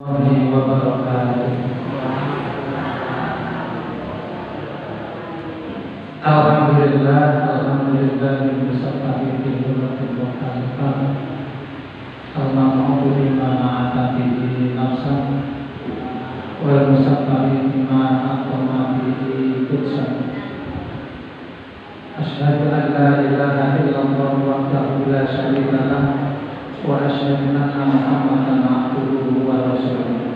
wabarakatuh. Alhamdulillah, alhamdulillah bersertai hikmatul mukhtalifah al-mam'u bima ma'ata bihi nafsan wal musaffari bima aqama bihi qudsan. Asyhadu an la ilaha illallah wahdahu la syarika lah wa asyhadu anna Muhammadan abduhu wa rasuluh.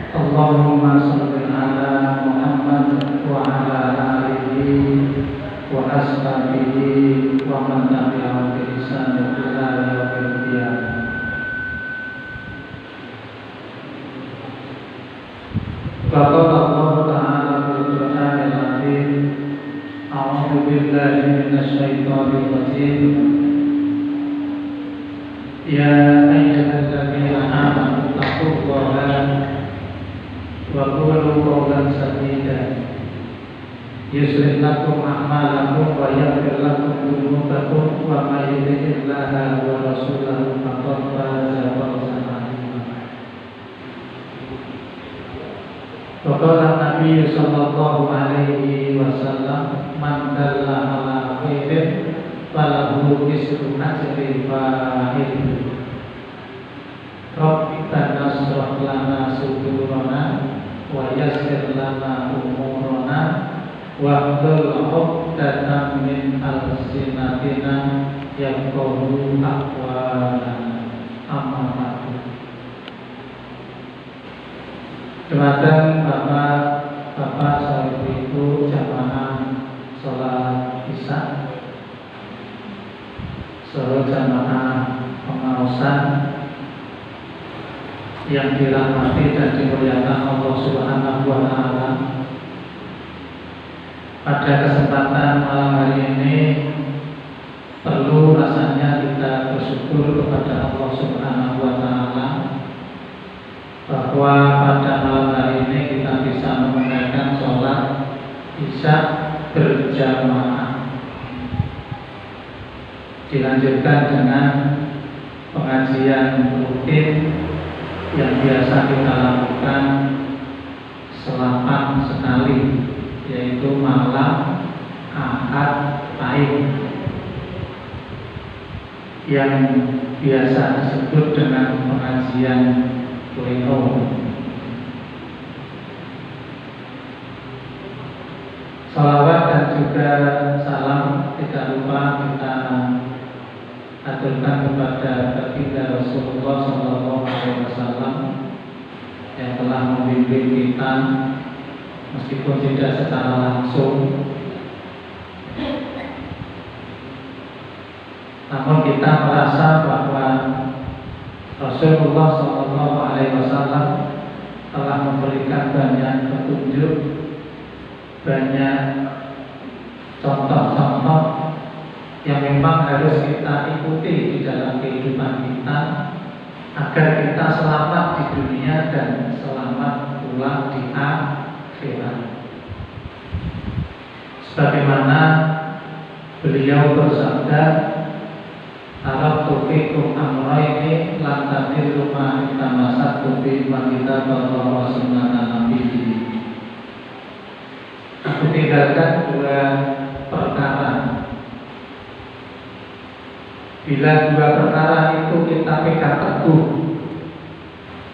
Allahumma shalli ala Muhammad wa ala alihi wa ashabihi wa man tabi'ahum bi ihsan ila yaumil qiyamah. Qala Allah Ta'ala fil Qur'anil Azim, a'udzu billahi minasy syaithanir rajim. Ya ayyuhalladzina amanu taqullaha wa qulu qawlan sadida yuslih lakum a'malakum wa yaghfir lakum dhunubakum wa may yuti'illaha wa rasulahu faqad faza fawzan 'azima. Wa qala Nabi sallallahu alaihi wasallam, man dalla ala khairin falahu mislu ajri fa'il. Rabbana nasrah lana sudurana wa yassir lana umurana wa hdul 'uqdatam min alsinatina yafqahu aqwalana. Amma ba'du. Kemudian Bapak sahabat ibu jamaah sholat isya, seluruh jamaah pengawasan yang dirahmati dan dimuliakan Allah Subhanahu wa Ta'ala. Pada kesempatan malam hari ini perlu rasanya kita bersyukur kepada Allah Subhanahu wa Ta'ala bahwa pada malam hari ini kita bisa menunaikan sholat isya berjamaah, dilanjutkan dengan pengajian rutin yang biasa kita lakukan selapan sekali, yaitu malam Ahad Pahing, yang biasa disebut dengan pengajian pleno. Salawat dan juga salam tidak lupa kita aturkan kepada baginda Rasulullah Sallallahu Alaihi Wasallam yang telah membimbing kita meskipun tidak secara langsung, namun kita merasa bahwa Rasulullah Sallallahu Alaihi Wasallam telah memberikan banyak petunjuk, banyak contoh-contoh yang memang harus kita ikuti di dalam kehidupan kita agar kita selamat di dunia dan selamat pula di akhirat. Sebagaimana beliau bersabda, "Taraktu fikum amrayni lan tadillu ma tamasaktu bi wa kitaballah wa sunnatan nabiyyi." Aku tinggalkan dua perkara. Bila dua perkara itu kita pegang teguh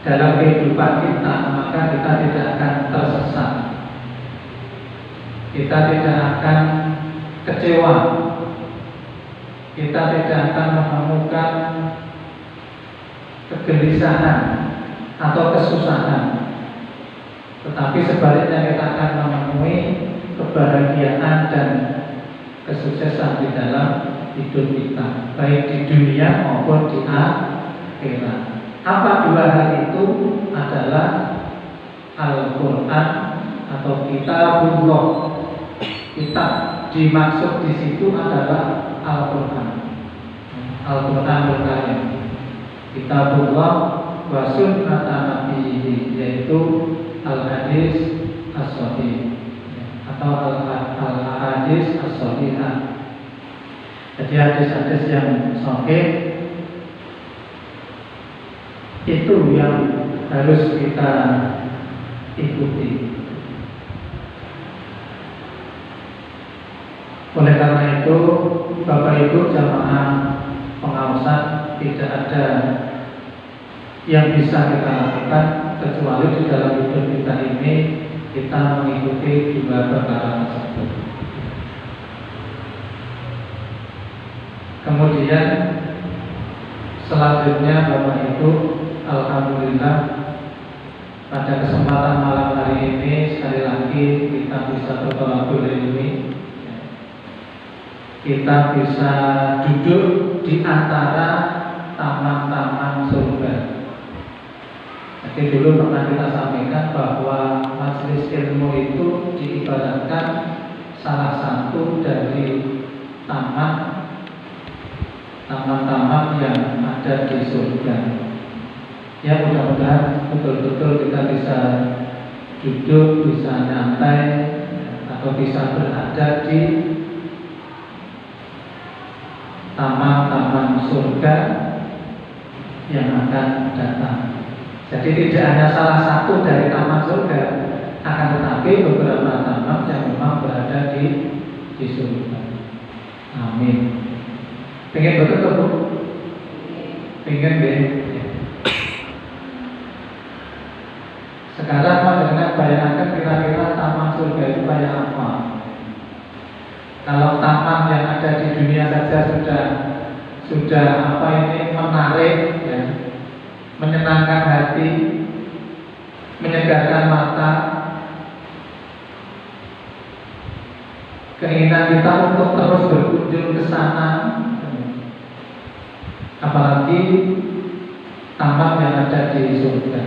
dalam kehidupan kita, maka kita tidak akan tersesat, kita tidak akan kecewa, kita tidak akan menemukan kegelisahan atau kesusahan, tetapi sebaliknya kita akan menemui kebahagiaan dan kesuksesan di dalam hidup kita, baik di dunia maupun di akhirat. Apa dua hal itu? Adalah Al-Quran atau Kitabullah. Kitab dimaksud di situ adalah Al-Quran, Al-Quran berkarya, Kitabullah wa sunnatan nabiyyi, yaitu Al-Hadis As-Sahih atau Al-Hadis As-Sahihah. Jadi hadis-hadis yang sahih Itu yang harus kita ikuti. Oleh karena itu, Bapak Ibu jamaah pengawasan, tidak ada yang bisa kita lakukan kecuali di dalam hidup kita ini kita mengikuti dua perkara tersebut. Kemudian selanjutnya Bapak Ibu, alhamdulillah pada kesempatan malam hari ini sekali lagi kita bisa bertolak ilmi, kita bisa duduk di antara taman-taman surga. Jadi dulu pernah kita sampaikan bahwa majelis ilmu itu diibaratkan salah satu dari taman-taman yang ada di surga. Ya, mudah-mudahan betul-betul kita bisa duduk, bisa nyantai, atau bisa berada di taman-taman surga yang akan datang. Jadi tidak hanya salah satu dari taman surga, akan tetapi beberapa taman yang memang berada di surga. Amin. Pengen betul Bu? Pengen deh. Sekarang mau dengan bayangkan kira-kira taman surga itu kayak apa? Kalau taman yang ada di dunia saja sudah apa ini menarik, ya, menyenangkan hati, menyegarkan mata, keinginan kita untuk terus berkunjung ke sana. Apalagi taman yang ada di surga.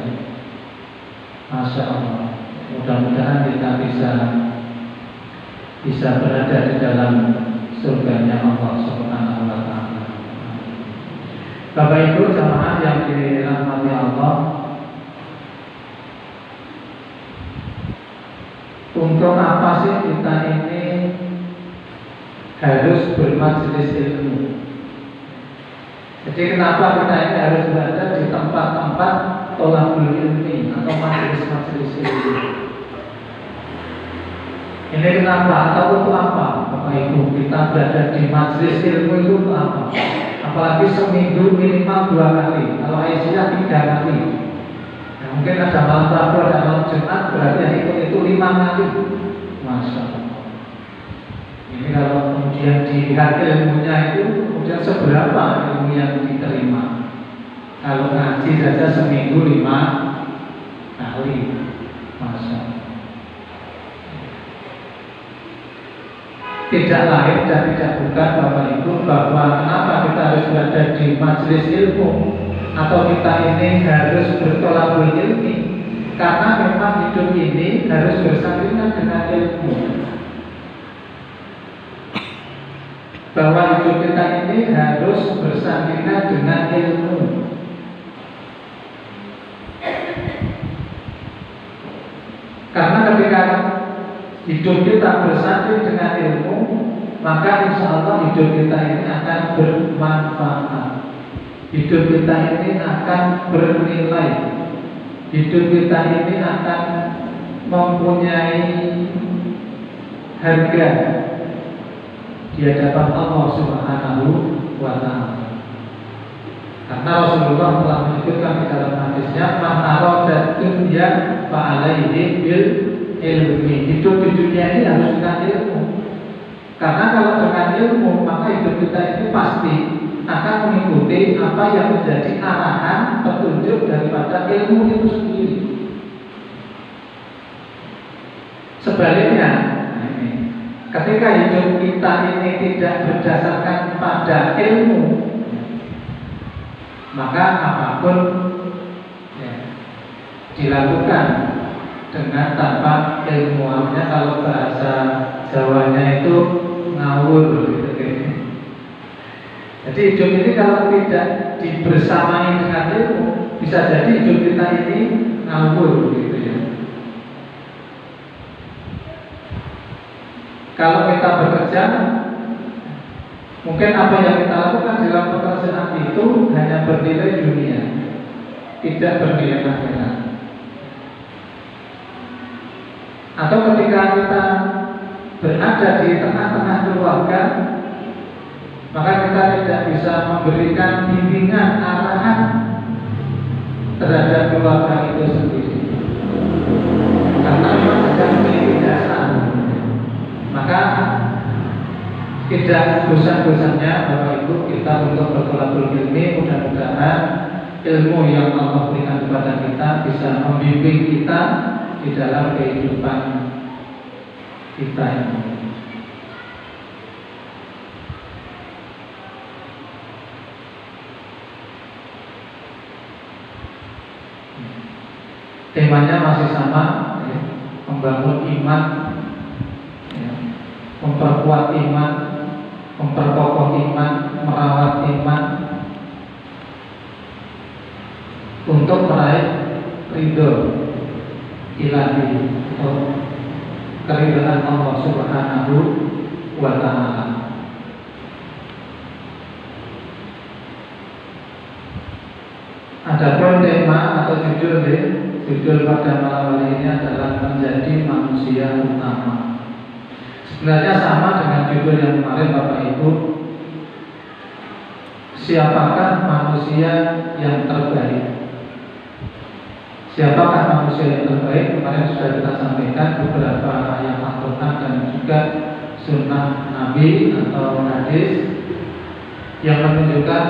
Masya Allah. Mudah-mudahan kita bisa berada di dalam surganya Allah Subhanahu wa Ta'ala. Bapak Ibu jamaah yang dirahmati Allah, untuk apa sih kita ini harus bermajelis ilmu? Jadi kenapa kita ini harus berada di tempat-tempat tholaqul ilmi atau majelis-majelis ilmu? Ini kenapa atau untuk apa Bapak Ibu kita berada di majelis ilmu itu untuk apa? Apalagi seminggu minimal 2 kali, kalau Aisyah 3 kali. Nah, mungkin ada malam Rabu, ada malam Jumat, berarti yang ikut itu 5 kali. Masya Allah. Ini kalau kemudian dilihat ilmunya itu kemudian seberapa ilmu yang diterima. Kalau ngaji saja seminggu 5 kali. Masya Allah. Tidak lain dan tidak bukan Bapak Ibu bahwa kenapa kita harus berada di majelis ilmu atau kita ini harus bertolak ilmi, karena memang hidup ini harus bersandingan dengan ilmu. Bahwa hidup kita ini harus bersandingan dengan ilmu. Karena ketika hidup kita bersanding dengan ilmu, maka insya Allah hidup kita ini akan bermanfaat. Hidup kita ini akan bernilai. Hidup kita ini akan mempunyai harga di hadapan Allah Subhanahu wa Ta'ala. Karena Rasulullah telah menyebutkan di dalam hadisnya, "Man arada dunya fa alaihi bil ilmi." Hidup di dunia ini harus dengan ilmu. Karena kalau dengan ilmu, maka hidup kita ini pasti akan mengikuti apa yang menjadi arahan petunjuk daripada ilmu itu sendiri. Sebaliknya, ketika hidup kita ini tidak berdasarkan pada ilmu, maka apapun dilakukan dengan tanpa ilmu. Artinya kalau bahasa Jawanya itu ngawur gitu. Jadi hidup ini kalau tidak dibersamai dengan ilmu, bisa jadi hidup kita ini ngawur gitu ya. Kalau kita bekerja, mungkin apa yang kita lakukan dalam pekerjaan itu hanya bernilai dunia. tidak bernilai akhirat. Atau ketika kita berada di tengah-tengah keluarga, maka kita tidak bisa memberikan bimbingan arahan terhadap keluarga itu sendiri, karena memang sedang memiliki dasar. Maka tidak bosan-bosannya Bapak Ibu kita untuk bertolakul ilmi. Mudah-mudahan ilmu yang Allah berikan kepada kita bisa membimbing kita di dalam kehidupan kita ini. Temanya masih sama, ya, membangun iman, ya, memperkuat iman, memperkokoh iman, merawat iman untuk meraih ridho ilahi atau keridhaan Allah Subhanahu wa Ta'ala. Adapun tema atau judul pada malam hari ini adalah menjadi manusia utama. Sebenarnya sama dengan judul yang kemarin Bapak Ibu. Siapakah manusia yang terbaik? Siapakah manusia yang terbaik? Kemarin sudah kita sampaikan beberapa ayat Al-Quran dan juga sunnah Nabi atau hadis yang menunjukkan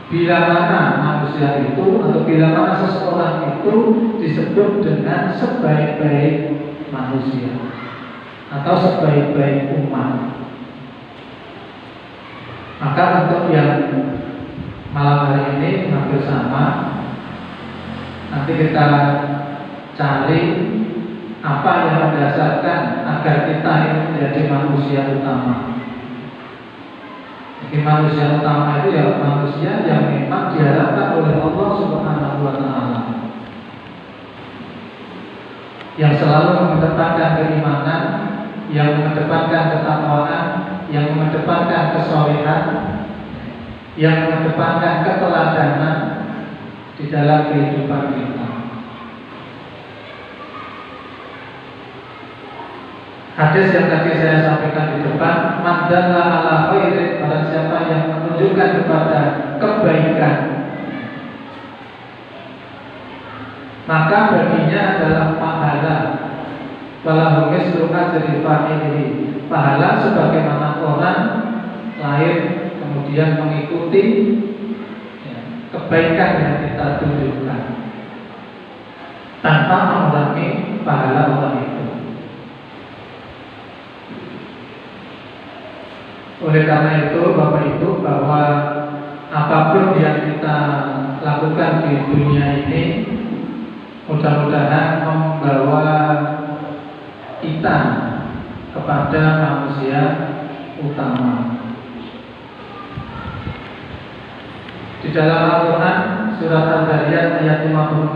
bila mana manusia itu atau bila mana seseorang itu disebut dengan sebaik-baik manusia atau sebaik-baik umat. Maka untuk yang malam hari ini hampir sama. Nanti kita cari apa yang mendasarkan agar kita ini menjadi manusia utama. Jadi manusia utama itu ya manusia yang memang diharapkan oleh Allah Subhanahu wa Ta'ala, yang selalu mengedepankan keimanan, yang mengedepankan ketakwaan, yang mengedepankan kesolehan, yang mengedepankan keteladanan di dalam kehidupan kita. Hadis yang tadi saya sampaikan di depan, man dalla ala khairin, barang siapa yang menunjukkan kepada kebaikan, maka baginya adalah pahala. Walahu mislu ajri fa'ilihi, pahala sebagaimana orang lain kemudian mengikuti kebaikan yang kita tunjukkan tanpa mengurangi pahala orang itu. Oleh karena itu Bapak Ibu, bahwa apapun yang kita lakukan di dunia ini mudah-mudahan membawa kita kepada manusia utama. Di dalam Al-Quran surat Al-Zariyat ayat 56,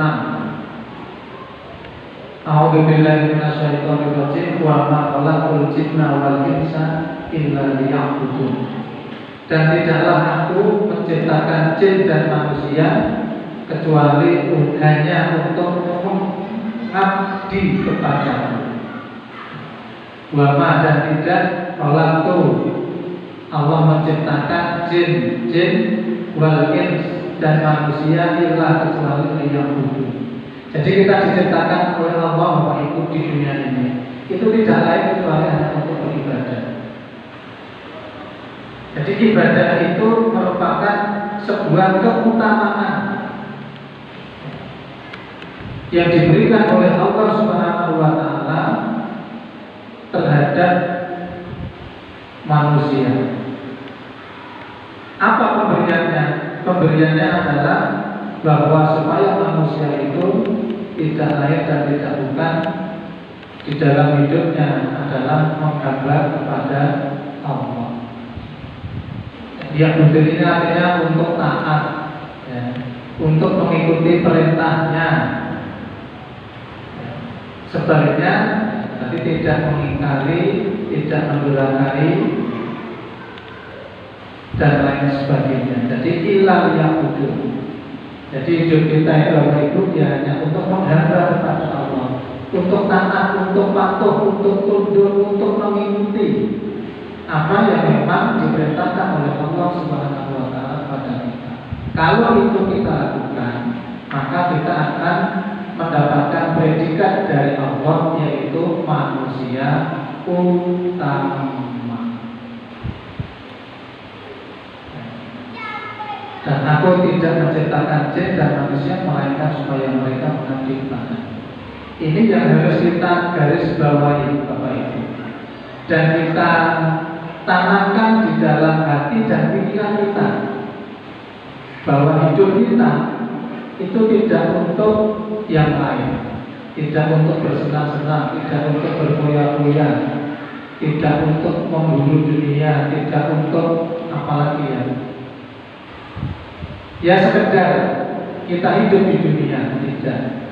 A'udzu billahi minasyaitonir rajim, wa ma khalaqtul jinna wal insa illa liya'budun. Dan tidaklah aku menciptakan jin dan manusia kecuali hanya untuk mengabdi kepadamu. Wa ma, dan tidak khalaqtu, Allah menciptakan jin wal ins dan manusia illa kecuali liya'budun. Jadi kita diciptakan oleh Allah Bapak Ibu di dunia ini itu tidak lain kecuali hanya untuk beribadah. Jadi ibadah itu merupakan sebuah keutamaan yang diberikan oleh Allah Subhanahu wa Ta'ala terhadap manusia. Apa pemberiannya? Pemberiannya adalah bahwa supaya manusia itu tidak lain dan tidak bukan di dalam hidupnya adalah menghamba kepada Allah. Yang betul ini artinya untuk taat, ya, untuk mengikuti perintahnya. Sebaliknya, tapi tidak mengingkari, tidak mendurhakai dan lain sebagainya. Jadi ilah yang betul. Jadi hidup kita itu Bapak Ibu ya hanya untuk menghamba kepada Allah, untuk taat, untuk patuh, untuk tunduk, untuk mengikuti apa yang memang diperintahkan oleh Allah Subhanahu wa taala kepada kita. Kalau itu kita lakukan, maka kita akan mendapatkan predikat dari Allah, yaitu manusia utama. Dan aku tidak menciptakan jin dan manusia melainkan supaya mereka mengabdi kepada. Ini yang harus kita garis bawahi Bapak Ibu, dan kita tanamkan di dalam hati dan pikiran kita, bahwa hidup kita itu tidak untuk yang lain, tidak untuk bersenang-senang, tidak untuk berfoya-foya, tidak untuk memburu dunia, tidak untuk apalagi ya sekedar kita hidup di dunia, tidak.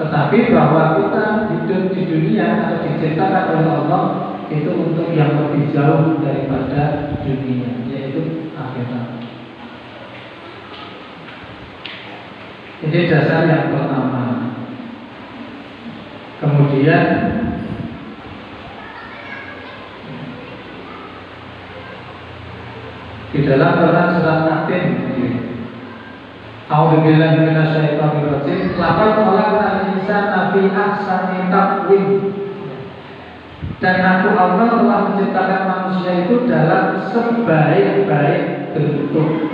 Tetapi bahwa kita hidup di dunia atau diciptakan oleh Allah itu untuk yang lebih jauh daripada dunia, yaitu akhirat. Ini dasar yang pertama. Kemudian di dalam Quran surat At-Tin, A'udzubillahi minasyaitonir rajim. Laqad khalaqnal insana fi ahsani taqwim. Dan aku Allah telah menciptakan manusia itu dalam sebaik-baik bentuk.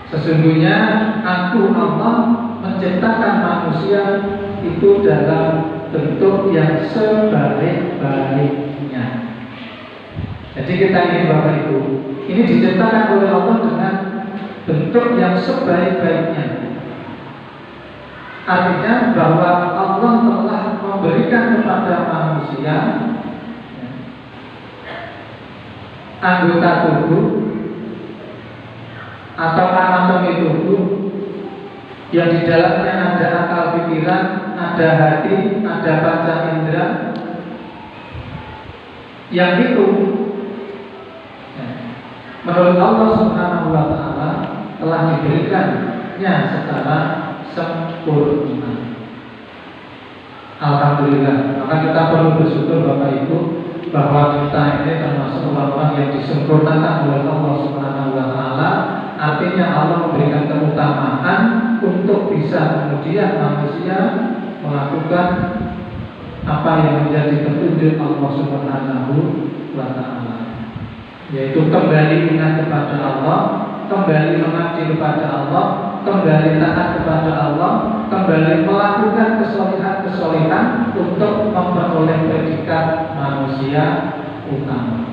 Sesungguhnya aku Allah menciptakan manusia itu dalam bentuk yang sebaik-baiknya. Jadi kita ini Bapak Ibu, ini diciptakan oleh Allah dengan bentuk yang sebaik-baiknya. Artinya bahwa Allah telah memberikan kepada manusia anggota tubuh atau anatomi tubuh yang di dalamnya ada akal pikiran, ada hati, ada panca indera, yang itu menurut Allah Subhanahu wa taala telah diberikannya secara sempurna. Alhamdulillah. Maka kita perlu bersyukur Bapak Ibu bahwa kita ini termasuk orang-orang yang disempurnakan oleh Allah Subhanahu wa taala. Artinya Allah memberikan keutamaan untuk bisa kemudian manusia melakukan apa yang menjadi petunjuk Allah Subhanahu wa taala, yaitu kembali ingat kepada Allah, kembali mengabdi kepada Allah, kembali taat kepada Allah, kembali melakukan kesolehan untuk memperoleh predikat manusia utama.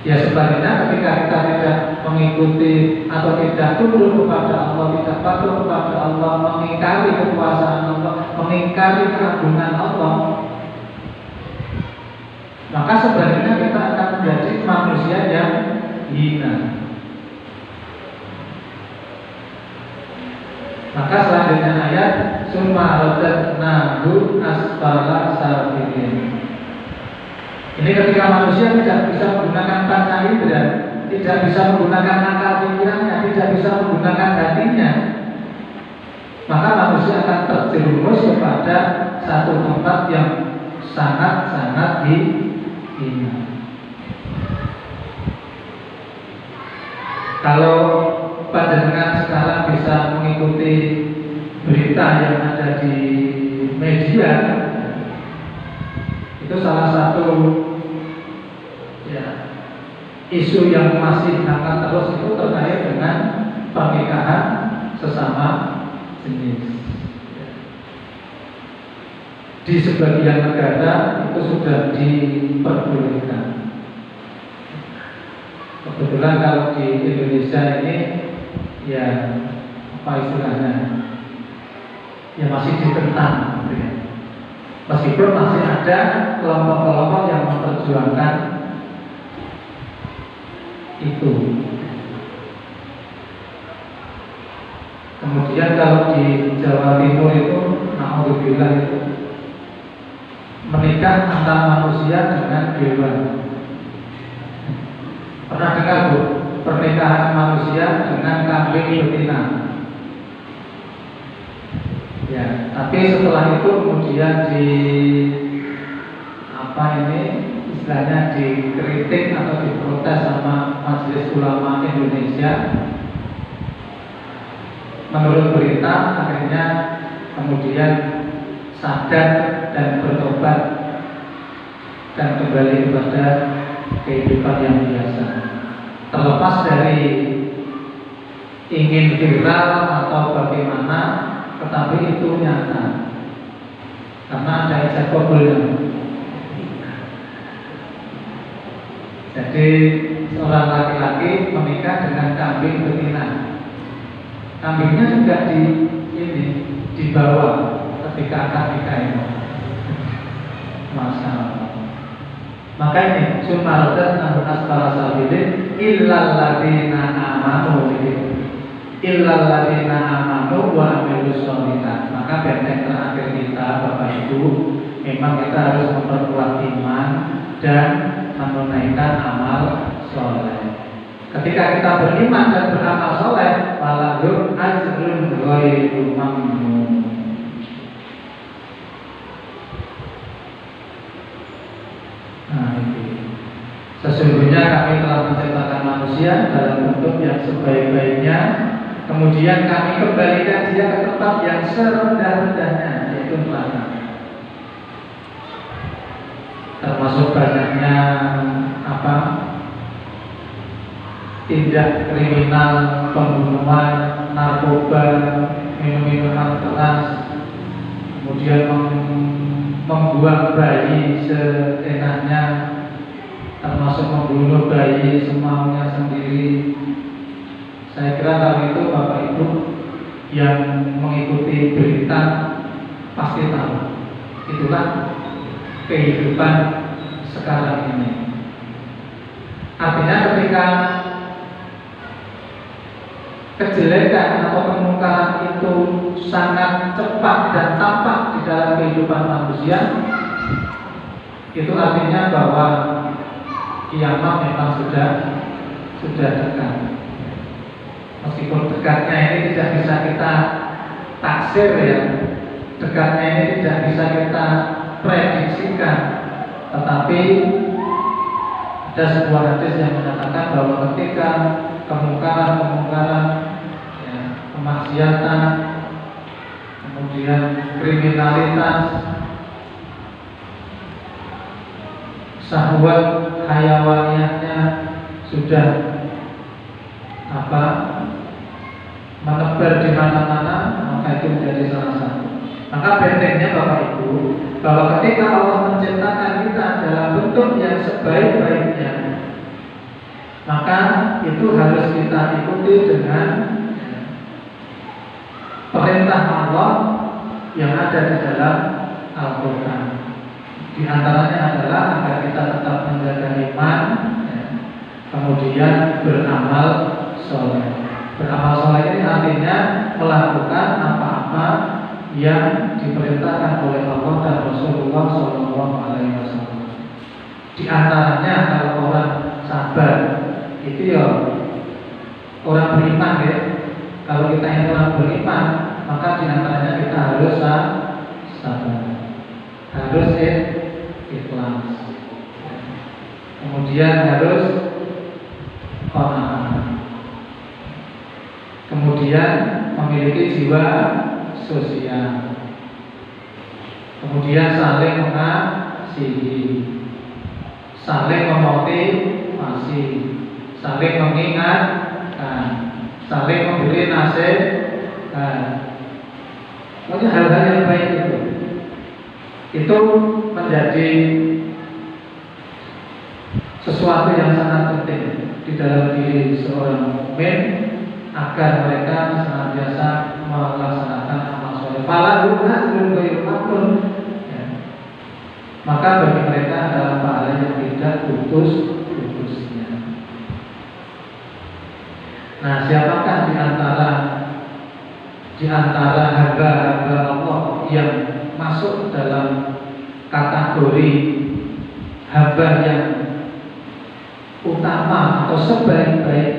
Ya sebaliknya ketika kita tidak mengikuti atau tidak tunduk kepada Allah, tidak patuh kepada Allah, mengingkari kekuasaan Allah, mengingkari keagungan Allah, maka sebaliknya kita akan menjadi manusia yang hina. Maka selanjutnya ayat summa radadnahu asfala safilin. Ini ketika manusia tidak bisa menggunakan panca indera, tidak bisa menggunakan akal pikirannya, tidak bisa menggunakan hatinya, maka manusia akan terjerumus kepada satu tempat yang sangat-sangat hina. Kalau panjenengan sekarang bisa mengikuti berita yang ada di media, itu salah satu isu yang masih akan terus itu terkait dengan pernikahan sesama jenis. Di sebagian negara itu sudah diperbolehkan. Kebetulan kalau di Indonesia ini ya apa istilahnya, ya masih ditentang, meskipun masih ada kelompok-kelompok yang memperjuangkan itu. Kemudian kalau di Jawa Timur itu, na'udzubillah, itu menikah antara manusia dengan dewa. Pernah dengar Bu? pernikahan manusia dengan kambing betina. Ya, tapi setelah itu kemudian istilahnya dikritik atau diprotes sama Majelis Ulama Indonesia. Menurut berita akhirnya kemudian sadar dan bertobat dan kembali kepada kehidupan yang biasa. Terlepas dari ingin viral atau bagaimana, tetapi itu nyata karena ada ijab kabul. Jadi seorang laki-laki menikah dengan kambing betina. Kambingnya juga dibawa ketika akad nikah ini. Masya Allah. Maka ini sumarodat nahunas para sahabirin illal ladina amanu wa amilus sholihat. Maka benteng terakhir kita Bapak Ibu, memang kita harus memperkuat iman dan menunaikan amal soleh. Ketika kita beriman dan beramal soleh, walahum ajrun ghairu mamnun. Nah, ini sesungguhnya kami telah menciptakan manusia dalam bentuk yang sebaik-baiknya, kemudian kami kembalikan dia ke tempat yang serendah-rendahnya, yaitu neraka. Termasuk banyaknya tindak kriminal, pembunuhan, narkoba, minum-minuman keras, kemudian membuang bayi seenaknya, termasuk membunuh bayi semaunya sendiri. Saya kira kalau itu Bapak Ibu yang mengikuti berita pasti tahu. Itulah kehidupan sekarang ini. Artinya ketika kejelekan atau kemungkaran itu sangat cepat dan tampak di dalam kehidupan manusia, itu artinya bahwa kiamat memang sudah dekat. Meskipun dekatnya ini tidak bisa kita taksir ya, dekatnya ini tidak bisa kita prediksikan, tetapi ada sebuah hadis yang menyatakan bahwa ketika kemungkaran, kemaksiatan, kemudian kriminalitas, syahwat hayawaniatnya sudah menebar di mana-mana, maka itu menjadi salah satu. Maka bentengnya Bapak Ibu, bahwa ketika Allah menciptakan kita dalam bentuk yang sebaik-baiknya, maka itu harus kita ikuti dengan perintah Allah yang ada di dalam Al-Quran. Di antaranya adalah agar kita tetap menjaga iman, kemudian beramal soleh. Beramal soleh ini artinya melakukan apa-apa yang diperintahkan oleh Allah dan Rasulullah SAW. Di antaranya kalau orang sabar, itu ya orang beriman ya. Kalau kita yang orang beriman, maka di antaranya kita harus sabar, harus ikhlas, kemudian harus qanaah, kemudian memiliki jiwa sosial, kemudian saling mengasihi, saling memotivasi, saling mengingatkan, saling memberi nasihat. Pokoknya hal-hal yang baik itu menjadi sesuatu yang sangat penting di dalam diri seorang mukmin agar mereka senantiasa melaksanakan amal soleh. Maka bagi mereka adalah pahala yang tidak putus-putusnya. Nah, siapakah di antara hamba-hamba Allah yang masuk dalam kategori hamba yang utama atau sebaik-baik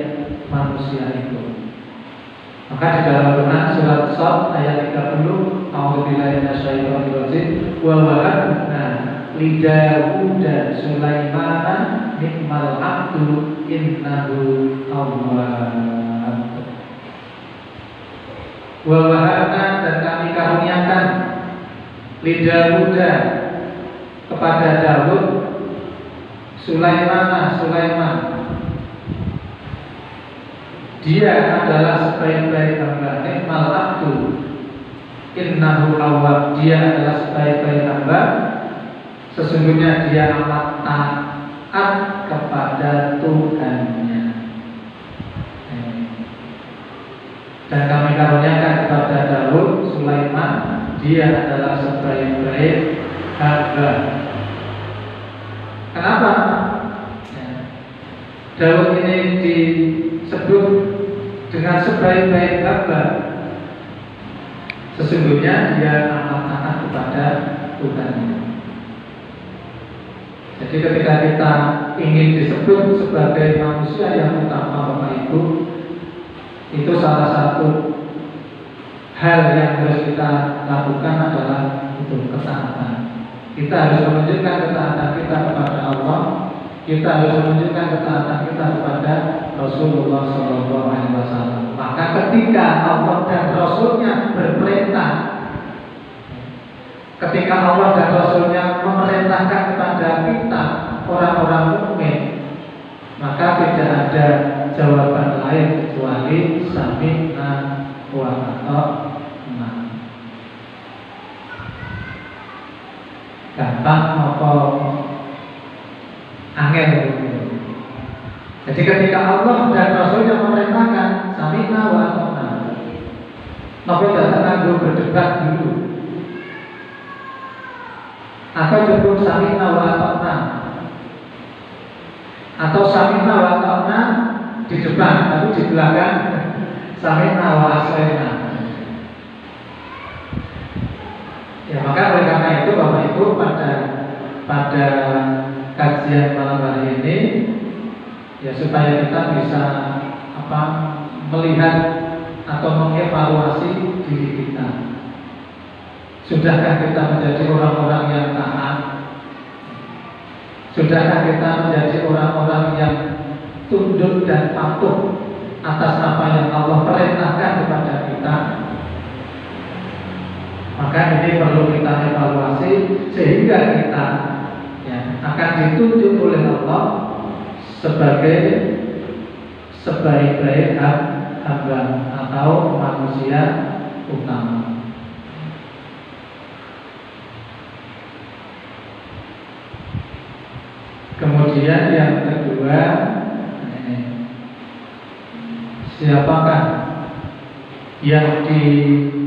Maka di dalam Quran surat Shad ayat 30, A'udzubillahi minasyaitonir rajim, wa wahabna li Daud Sulaimana nikmal abdu innahu awwab. Wa wahabna, dan kami karuniakan li Daud, kepada Daud, Sulaiman, dia adalah sebaik-baik hamba, nikmal abdu innahu awwab, dia adalah sebaik-baik hamba, sesungguhnya dia amat taat kepada Tuhannya. Dan kami karuniakan kepada Daud, Sulaiman, dia adalah sebaik-baik hamba. Kenapa? Daud ini disebut dengan sebaik-baik hamba, sesungguhnya dia amat taat kepada Tuhan. Jadi ketika kita ingin disebut sebagai manusia yang utama, Bapak Ibu, itu salah satu hal yang harus kita lakukan adalah itu ketaatan. Kita harus menunjukkan ketaatan kita kepada Allah. Kita harus menunjukkan ketaatan kita kepada Rasulullah SAW. Maka ketika Allah dan Rasulnya berperintah, ketika Allah dan Rasulnya memerintahkan kepada kita orang-orang mukmin, maka tidak ada jawaban lain kecuali sami'na wa ata'na. Gampang apa angel? Jadi ketika Allah dan Rasulnya memerintahkan sami'na wa ata'na, maka tidak perlu berdebat dulu, atau cukup sami'na wa ata'na, atau sami'na wa ata'na di depan, tapi di belakang sami'na wa asayna. Ya, maka oleh karena itu Bapak Ibu, pada kajian malam hari ini, ya supaya kita bisa melihat atau mengevaluasi diri kita. Sudahkah kita menjadi orang-orang yang taat? Sudahkah kita menjadi orang-orang yang tunduk dan patuh atas apa yang Allah perintahkan kepada kita? Maka ini perlu kita evaluasi sehingga kita akan ditunjuk oleh Allah sebagai sebaik-baik hamba atau manusia utama. Kemudian yang kedua, siapakah yang diberikan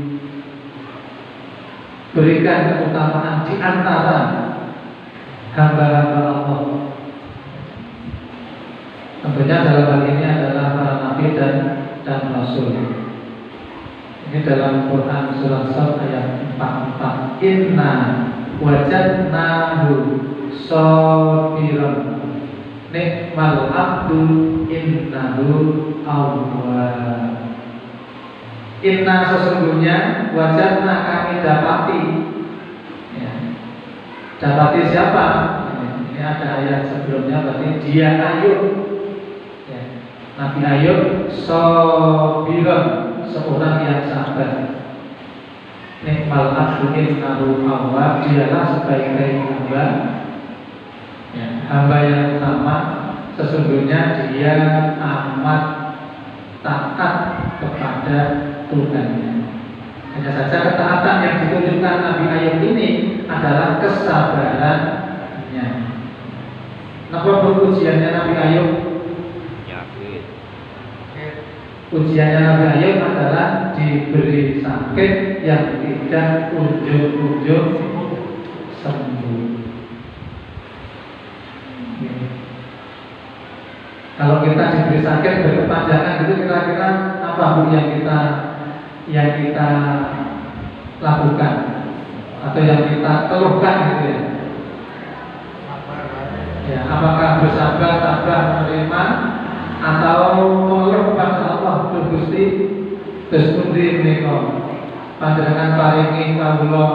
keutamaan di antara hamba-hamba Allah? Tentunya dalam hal ini adalah para nabi dan rasul. Ini dalam Quran surah Shad ayat 44. Inna wajadnahu shabiran nikmal abdu innahu awwab. Inna, sesungguhnya, wajadna, kami dapati. Dapati siapa? Ini ada ayat sebelumnya, berarti dia Ayub. Nabi Ayub shabiran, seorang yang sabar. Nikmal abdu innahu awwab, dialah sebaik-baik hamba. Hamba yang utama, sesungguhnya dia amat taat kepada Tuhannya. Hanya saja ketaatan yang ditunjukkan Nabi Ayub ini adalah kesabarannya. Apa ujiannya Nabi Ayub? Ujiannya Nabi Ayub adalah diberi sakit yang tidak ujung-ujung sembuh. Kalau kita diberi sakit berkepanjangan itu kira-kira apa Bu yang kita lakukan atau yang kita keluhkan gitu ya? Ya, apakah bersabar, tabah, menerima, atau mengeluh kepada Allah, Gusti, Terus pundi menika panjenengan paringi kawula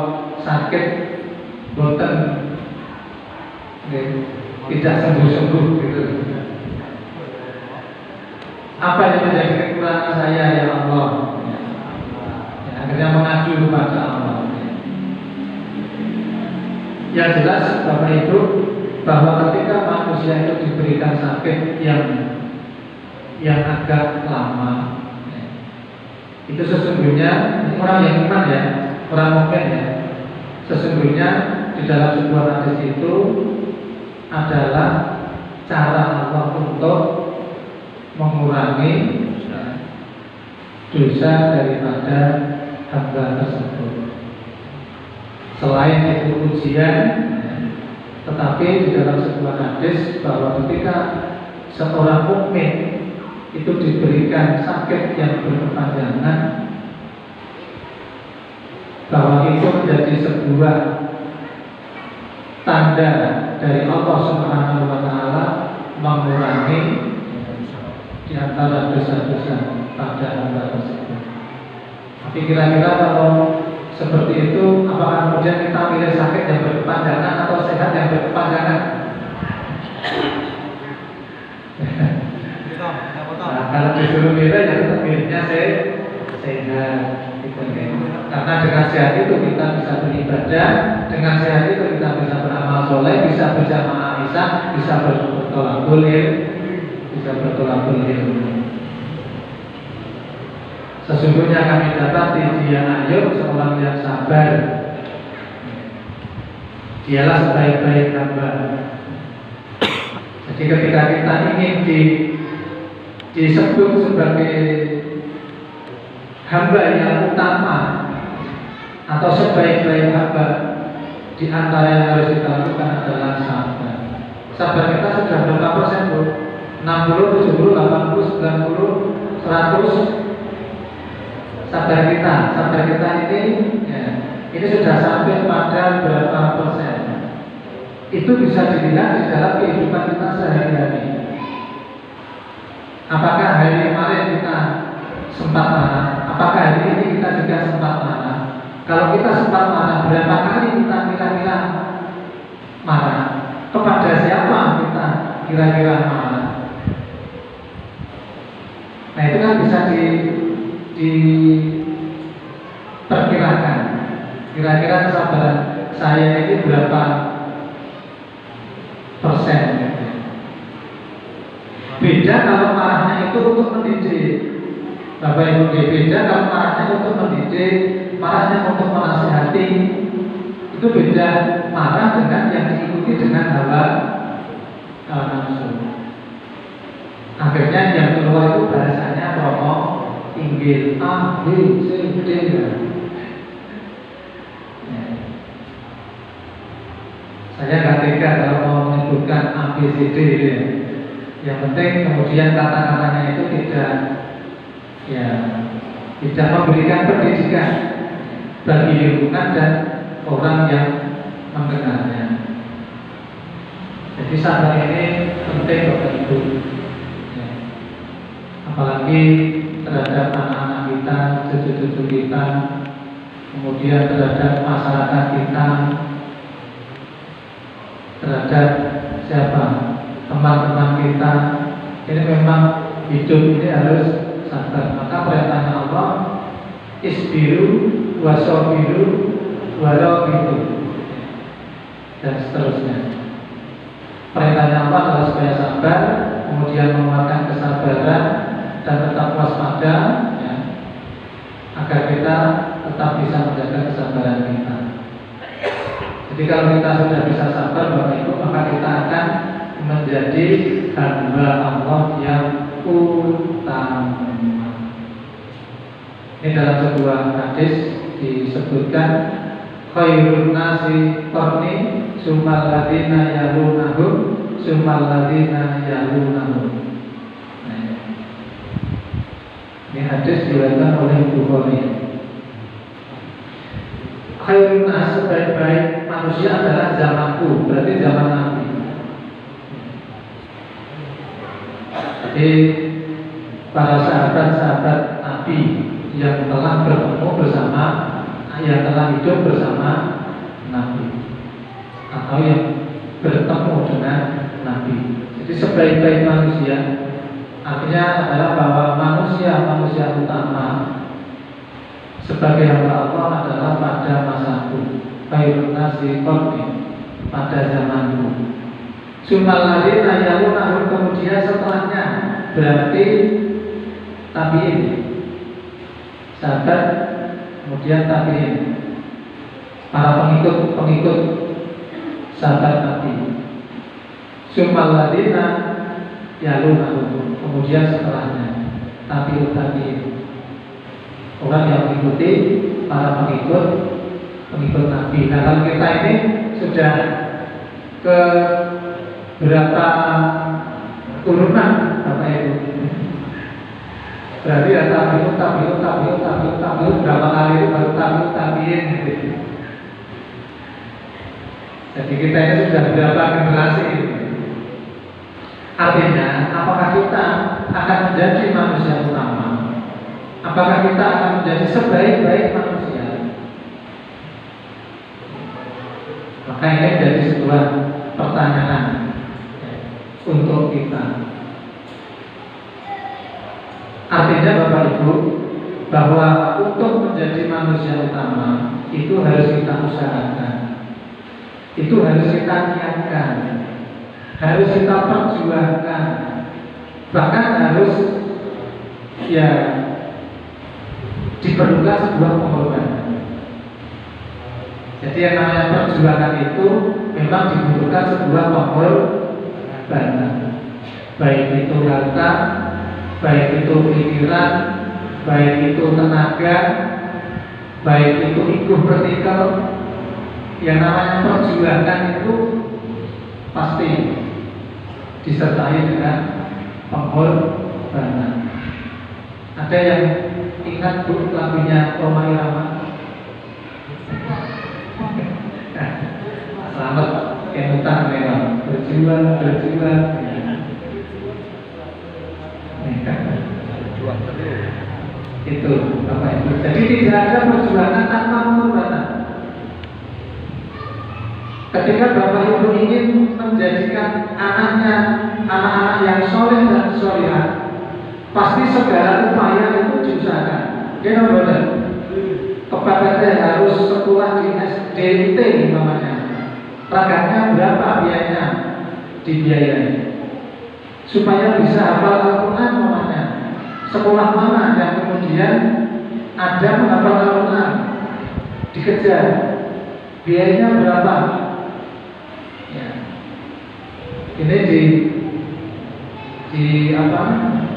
sakit boten tidak sembuh-sembuh gitu. Apa yang menjadi kekurangan saya ya Allah? Ya, akhirnya mengacu kepada Allah. Yang jelas Bapak Ibu, bahwa ketika manusia itu diberikan sakit yang agak lama, itu sesungguhnya orang yang iman ya, orang mukmin ya, sesungguhnya di dalam sebuah hadis itu adalah cara Allah untuk mengurangi dosa daripada hamba tersebut. Selain itu ujian, tetapi di dalam sebuah hadis bahwa ketika seorang mukmin itu diberikan sakit yang berkepanjangan, bahwa itu menjadi sebuah tanda dari Allah Subhanahu wa Ta'ala mengurangi di antara dosa-dosa pada hamba tersebut. Tapi kira-kira kalau seperti itu, apakah kemudian kita pilih sakit yang berkepanjangan atau sehat yang berkepanjangan? Nah, kalau disuruh pilih ya tetap pilihnya sehat. Karena dengan sehat itu kita bisa beribadah, dengan sehat itu kita bisa beramal soleh, bisa berjamaah isya, bisa bertolakul ilmu. Sesungguhnya kami dapati dia Ayub seorang yang sabar. Dialah sebaik-baik hamba. Jadi ketika kita ingin disebut sebagai hamba yang utama atau sebaik-baik hamba, di antara yang harus kita lakukan adalah sabar. Sabar kita sudah berapa persen, Bu? 60, 70, 80, 90, 100. Sabar kita ini ya, ini sudah sampai pada berapa persen? Itu bisa dilihat di dalam kehidupan kita sehari-hari. Apakah hari kemarin kita sempat marah? Apakah hari ini kita juga sempat marah? Kalau kita sempat marah, berapa kali kita kira-kira marah? Kepada siapa kita kira-kira marah? Nah, itu kan bisa diperkirakan. Kira-kira kesabaran saya ini berapa persen? Beda kalau marahnya itu untuk mendidik, Bapak Ibu. Beda kalau marahnya untuk mendidik, marahnya untuk menasihati. Itu beda marah dengan yang diikuti dengan hawa nafsu. Akhirnya yang keluar itu bahasanya rokok, inggil, A, B, C, D. Saya nggak tega kalau mau menyebutkan A, B, C, D ya. Yang penting kemudian kata-katanya itu tidak memberikan pendidikan bagi lingkungan dan orang yang mendengarnya. Jadi sabar ini penting Bapak Ibu. Apalagi terhadap anak-anak kita, cucu-cucu kita, kemudian terhadap masyarakat kita, terhadap siapa? Teman-teman kita. Ini memang hidup ini harus sabar. Maka perintahnya Allah, isbiru wasobiru warabitu, dan seterusnya. Perintahnya Allah adalah supaya sabar, kemudian menguatkan kesabaran dan tetap waspada ya, agar kita tetap bisa menjaga kesabaran kita. Jadi kalau kita sudah bisa sabar Bapak Ibu, maka kita akan menjadi hamba Allah yang utama. Ini dalam sebuah hadis disebutkan, khairun nasi qarni summal ladzina yalunahum summal ladzina yalunahum. Ini hadis diriwayatkan oleh Bukhari. Khairun nas, sebaik-baik manusia adalah zamanku, berarti zaman Nabi. Jadi para sahabat-sahabat Nabi yang telah bertemu bersama, yang telah hidup bersama Nabi, atau yang bertemu dengan Nabi. Jadi sebaik-baik manusia artinya adalah bahwa manusia utama sebagai hamba Allah adalah pada masaku, khairun nasi qarni, pada zamanku. Sumaladina yalunahum, kemudian setelahnya, berarti tabi'in, sahabat, kemudian tabi'in, para pengikut sahabat Nabi. Sumaladina yalunahum, kemudian setelahnya, tabi'in, orang yang mengikuti para pengikut Nabi. Nah, kalau kita ini sudah ke berapa turunan Bapak Ibu? Berarti ya tabi'ut berapa kali itu baru tabi'in gitu. Jadi kita ini sudah berapa generasi? Artinya, apakah kita akan menjadi manusia utama? Apakah kita akan menjadi sebaik-baik manusia? Maka ini jadi sebuah pertanyaan untuk kita. Artinya Bapak Ibu, bahwa untuk menjadi manusia utama itu harus kita usahakan, itu harus kita niatkan, harus kita perjuangkan, bahkan harus diperlukan sebuah pengorbanan. Jadi yang namanya perjuangan itu memang dibutuhkan sebuah pengorbanan, baik itu harta, baik itu pikiran, baik itu tenaga, baik itu ego vertikal. Yang namanya perjuangan itu pasti disertai dengan pengorbanan. Ada yang ingat Bu lagunya Roma Irama? Selamat kemutan memang berjuang. Itu apa itu? Jadi tidak ada perjuangan tanpa pengorbanan. Ketika Bapak Ibu ingin menjadikan anak-anak yang soleh dan solehah, pasti segala upaya itu diusahakan. Dia benar. Kepada harus sekolah di SDT namanya. Ragatnya berapa biayanya? Dibiayai. Supaya bisa hafal Al-Quran namanya. Sekolah mana yang kemudian ada menghafal Al-Quran? Dikejar. Biayanya berapa? Ya. Ini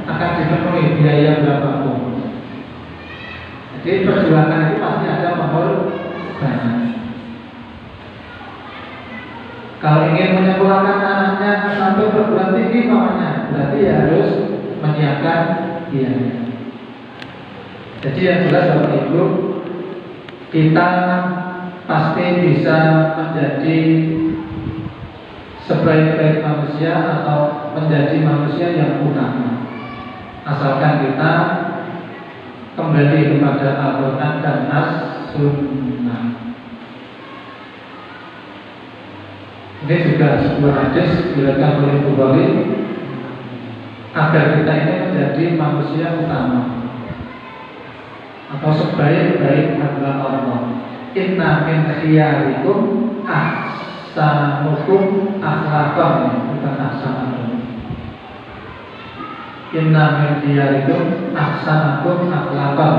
akan dipenuhi biaya berapapun. Jadi perjuangan itu pasti ada pengorbanan. Kalau ingin menyekolahkan anaknya sampai perguruan tinggi namanya, berarti harus menyiapkan biaya. Jadi yang jelas Bapak Ibu, kita pasti bisa menjadi sebaik-baik manusia atau menjadi manusia yang utama, asalkan kita kembali kepada Al-Quran dan As-Sunnah. Ini juga sebuah hadis diriwayatkan oleh Bukhari agar kita ini menjadi manusia utama atau sebaik-baik hamba Allah. Inna min khiyarikum ahsanukum akhlaqan, bukan ahsanukum. Inna min khiyarikum ahsanukum akhlaqan.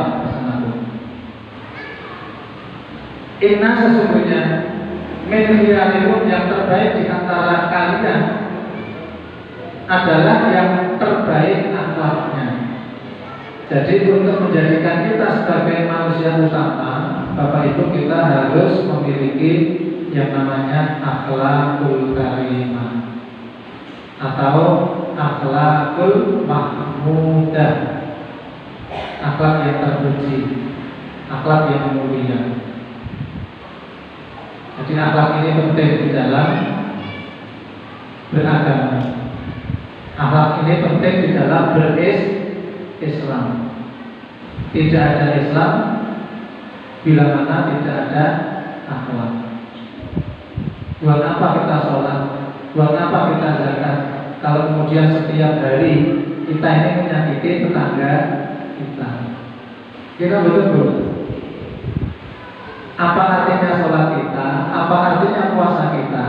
Inna sesungguhnya min khiyarikum yang terbaik di antara kalian adalah yang terbaik akhlaknya. Jadi untuk menjadikan kita sebagai manusia utama, Bapak Ibu, kita harus memiliki yang namanya akhlakul karimah atau akhlakul mahmudah, akhlak yang terpuji, akhlak yang mulia. Jadi akhlak ini penting di dalam beragama. Akhlak ini penting di dalam berislam. tidak ada Islam bila mana tidak ada akhlak. Buat apa kita sholat? Buat apa kita zakat? Kalau kemudian setiap hari kita ini menyakiti tetangga kita. Kita betul-betul. Apa artinya sholat kita? Apa artinya puasa kita?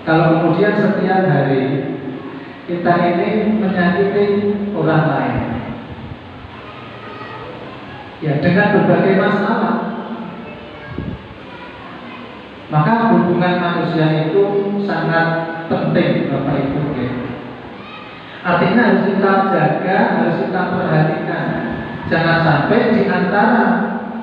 Kalau kemudian setiap hari kita ini menyakiti orang lain, ya dengan berbagai masalah, maka hubungan manusia itu sangat penting, Bapak Ibu. Artinya harus kita jaga, harus kita perhatikan. Jangan sampai di antara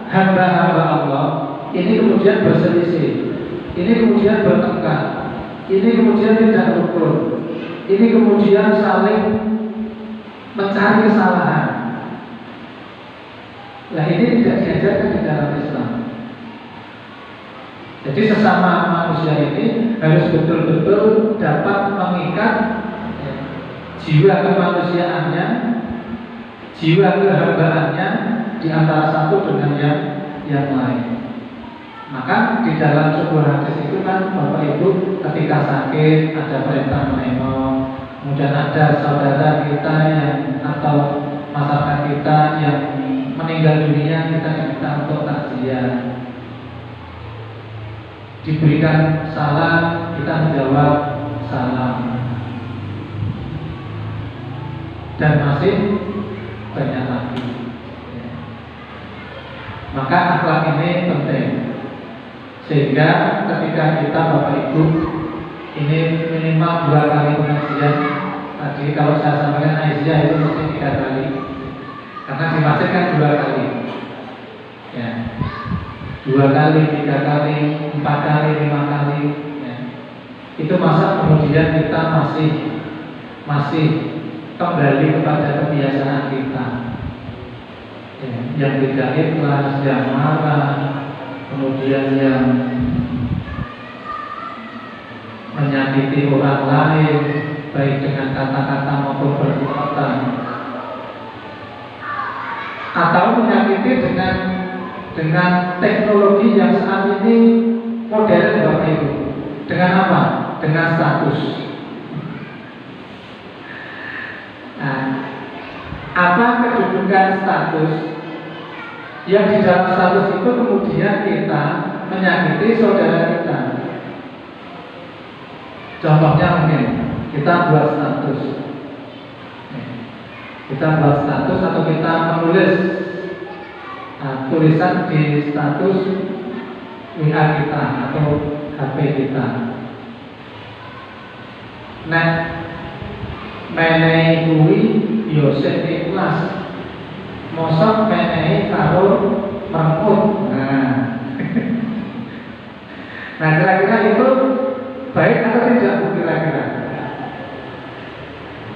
hamba-hamba Allah ini kemudian berselisih, ini kemudian bertengkar, ini kemudian tidak rukun, ini kemudian saling mencari kesalahan. Nah, ini tidak diajarkan di dalam Islam. Jadi sesama manusia ini harus betul-betul dapat mengikat jiwa kemanusiaannya, jiwa kehambaannya di antara satu dengan yang lain. Maka di dalam sebuah hadis itu kan Bapak Ibu ketika sakit ada perintah menengok, kemudian ada saudara kita yang atau masyarakat kita yang meninggal dunia, kita diminta untuk takziah. Diberikan salam, kita menjawab salam. Dan masih banyak lagi. Maka akhlak ini penting. Sehingga ketika kita Bapak Ibu ini minimal 2 kali pengajian. Tadi kalau saya sampaikan Aisyah itu mesti 3 kali. Karena di masjid kan 2 kali. Ya. 2 kali, 3 kali, 4 kali, 5 kali. Ya. Itu masa kemudian kita masih kembali kepada kebiasaan kita. Ya. Yang tidak ikhlas, yang marah, kemudian yang menyakiti orang lain baik dengan kata-kata maupun perbuatan, atau menyakiti dengan teknologi yang saat ini modern, Bapak Ibu. Dengan apa? Dengan status. Nah, apa kedudukan status? Yang di dalam status itu kemudian kita menyakiti saudara kita. Contohnya mungkin kita buat status, atau kita menulis tulisan di status WA kita atau HP kita. Nah, menehi kuwi yo sing ikhlas. Mosok menehi karo merengkut. Nah, kira-kira itu baik atau tidak, Bu, kira-kira?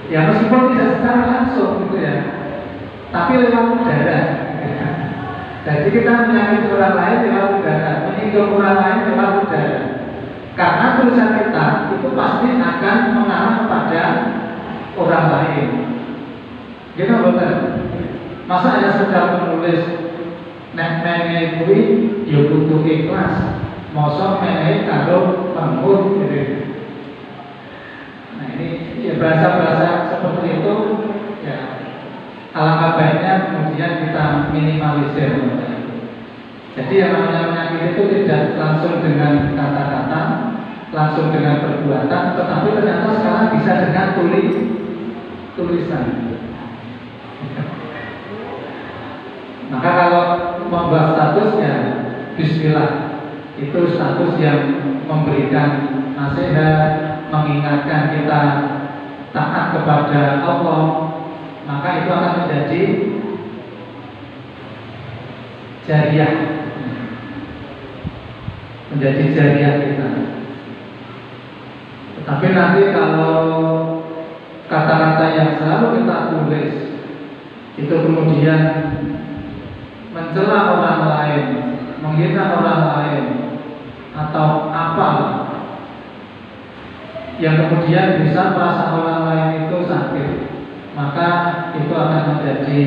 Ya meskipun tidak secara langsung gitu ya, tapi lewat udara. Jadi kita menyakiti orang lain lewat udara, menyinggung orang lain lewat udara. Karena tulisan kita itu pasti akan mengarah kepada orang lain. Gitu betul. Masa ada sekedar menulis nek menehi kuwi ya kudu ikhlas, mosok menehi karo pengkut gitu. Nah, ini ya bahasa-bahasa seperti itu ya alangkah baiknya kemudian kita minimalisir. Jadi yang namanya menyakiti itu tidak langsung dengan kata-kata, langsung dengan perbuatan, tetapi ternyata sekarang bisa dengan tulisan. Maka kalau membuat statusnya bismillah, itu status yang memberikan nasihat, mengingatkan kita taat kepada Allah, maka itu akan menjadi jariah, kita. Tetapi nanti kalau kata-kata yang selalu kita tulis itu kemudian mencela orang lain, menghina orang lain, atau apa yang kemudian bisa perasaan orang lain itu sakit, maka itu akan menjadi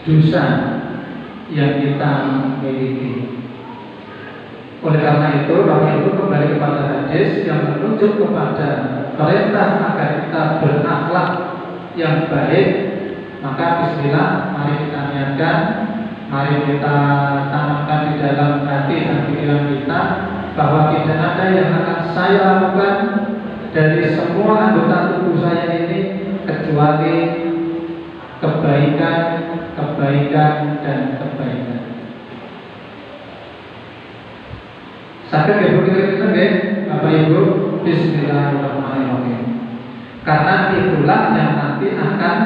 dosa yang kita miliki. Oleh karena itu, Bapak Ibu kembali kepada hadis yang menunjuk kepada perintah agar kita berakhlak yang baik. Maka bismillah, mari kita niatkan, mari kita tanamkan di dalam hati dan pikiran kita bahwa tidak ada yang akan saya lakukan dari semua anggota tubuh saya ini kecuali kebaikan, kebaikan, dan kebaikan. Sakit ya begitu ya, Bapak Ibu. Bismillahirrahmanirrahim. Karena itulah yang nanti akan,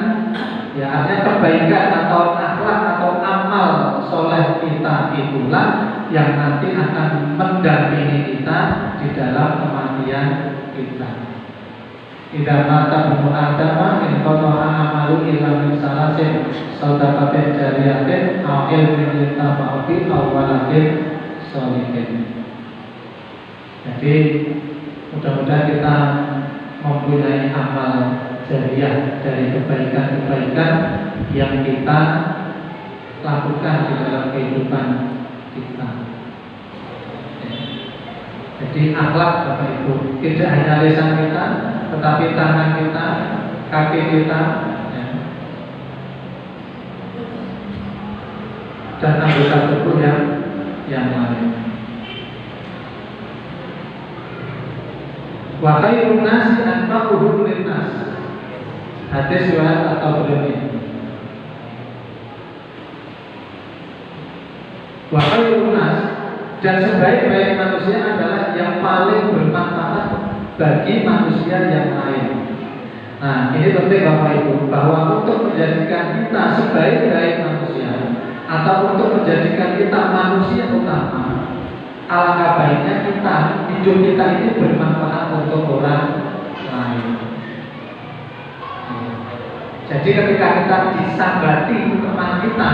ya artinya kebaikan atau akhlak atau amal soleh kita itulah yang nanti akan mendampingi kita di dalam kematian kita. Idza mata ibnu Adam in qata'a amalu illa min salasin sadaqatin jariyatin aw ilmin yantafa'u bihi aw waladin sholihin. Jadi mudah-mudahan kita mempunyai amal jariah dari kebaikan-kebaikan yang kita lakukan di dalam kehidupan kita. Jadi akhlak Bapak Ibu tidak hanya lisan kita, tetapi tangan kita, kaki kita, dan anggota tubuh yang lain. Wa khairun nasi anfa'uhum linnas. Hadis riwayat At-Tabrani. Wa khairun nas, dan sebaik-baik manusia adalah yang paling bermanfaat bagi manusia yang lain. Nah, ini penting Bapak Ibu, bahwa untuk menjadikan kita sebaik-baik manusia atau untuk menjadikan kita manusia utama, alangkah baiknya kita, hidup kita ini bermanfaat untuk orang lain. Jadi ketika kita disambati teman kita,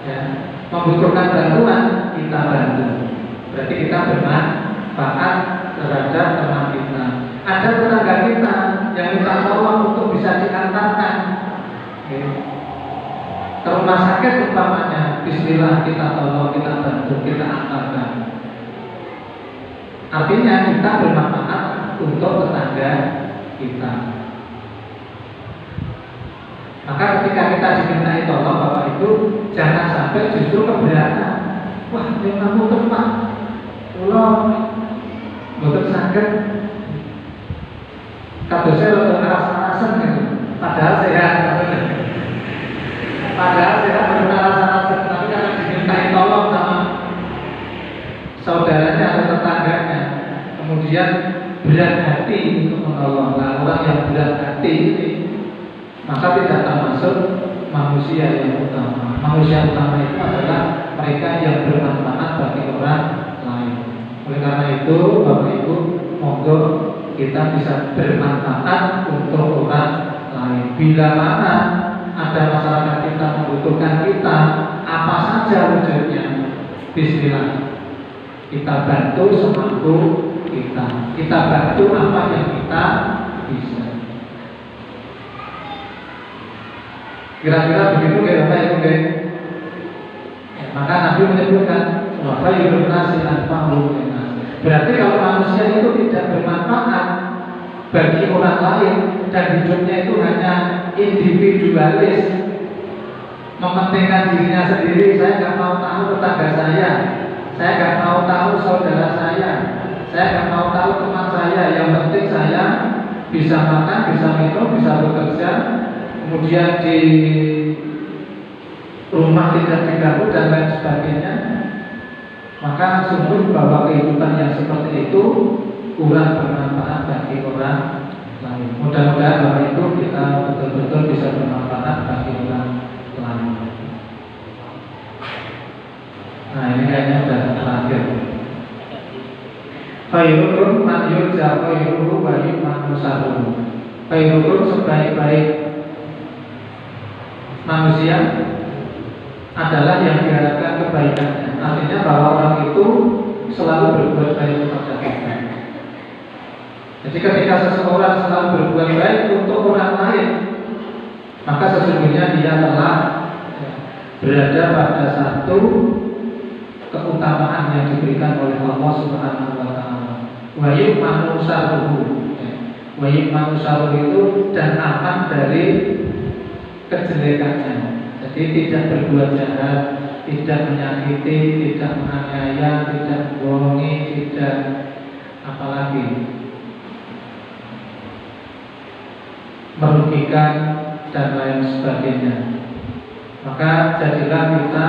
ya, membutuhkan bantuan, kita bantu. Berarti kita bermanfaat terhadap teman kita. Ada tetangga kita yang minta tolong untuk bisa diantarkan ke rumah sakit umpamanya, bismillah kita tolong, kita bantu, kita antarkan. Artinya kita bermanfaat untuk tetangga kita. Maka ketika kita dimintai tolong Bapak Ibu, jangan sampai justru keberatan. Wah, yang kamu tepat, tolong, betul sakit. Kata saya udah ngerasa-ngerasa gitu, padahal sehat. Padahal sehat ngerasa-ngerasa, tapi karena dimintai tolong sama saudaranya atau tetangganya, kemudian berat hati untuk menolong. Nah, orang yang berat hati ini maka tidak termasuk manusia yang utama. Manusia utama itu adalah mereka yang bermanfaat bagi orang lain. Oleh karena itu, Bapak Ibu, monggo kita bisa bermanfaat untuk orang lain. Bila mana ada masyarakat kita membutuhkan kita, apa saja wujudnya, bismillah, kita bantu semampu kita. Kita bantu apa yang kita bisa. Kira-kira begitu Bapak Ibu. Maka Nabi menyebutkan wa khairun nasi anfa'uhum linnas. Berarti kalau manusia itu tidak bermanfaat bagi orang lain dan hidupnya itu hanya individualis, mementingkan dirinya sendiri, saya nggak mau tahu tetangga saya nggak mau tahu saudara saya nggak mau tahu teman saya, yang penting saya bisa makan, bisa minum, bisa bekerja, kemudian di rumah tidak diganggu dan lain sebagainya. Maka sungguh bahwa kehidupan yang seperti itu kurang bermanfaat bagi orang lain. Mudah-mudahan Bapak Ibu kita betul-betul bisa bermanfaat bagi orang lain. Nah, ini kayaknya sudah terakhir. Khairukum man yurja khairuhu wa yu'manu syarruhu. Khairukum sebaik-baik manusia adalah yang diharapkan kebaikannya. Artinya bahwa orang itu selalu berbuat baik kepada kita. Jadi ketika seseorang selalu berbuat baik untuk orang lain, maka sesungguhnya dia telah berada pada satu keutamaan yang diberikan oleh Allah Subhanahu wa taala. Wa yu'manu syarruhu. Wa yu'manu syarruhu itu dan aman dari kejelekannya. Jadi tidak berbuat jahat, tidak menyakiti, tidak menganiaya, tidak membohongi, tidak apalagi merugikan dan lain sebagainya. Maka jadilah kita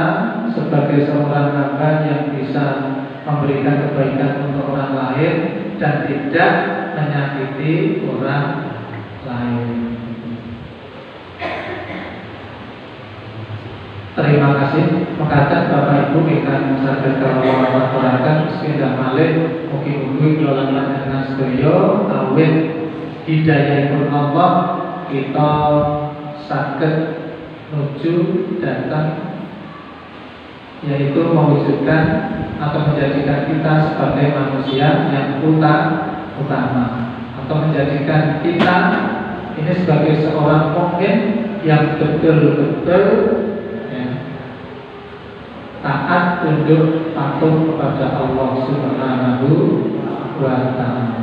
sebagai seorang hamba yang bisa memberikan kebaikan untuk orang lain dan tidak menyakiti orang lain. Terima kasih. Mengatakan Bapak Ibu ingkang saged kawula aturaken sepindah malih mugi-mugi kula panjenengan sedaya awit hidayahipun Allah kita saged menuju datang, yaitu mewujudkan atau menjadikan kita sebagai manusia yang utama, atau menjadikan kita ini sebagai seorang mukmin yang betul-betul taat, tunduk, patuh kepada Allah Subhanahu wa taala.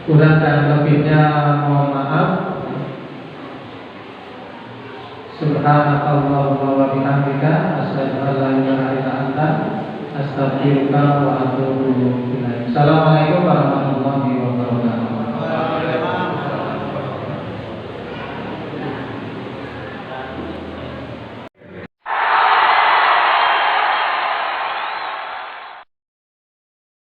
Kurang dan lebihnya mohon maaf. Subhanakallahumma wa bihamdika asyhadu an la ilaha illa anta astaghfiruka wa atubu ilaik. Assalamualaikum warahmatullahi wabarakatuh.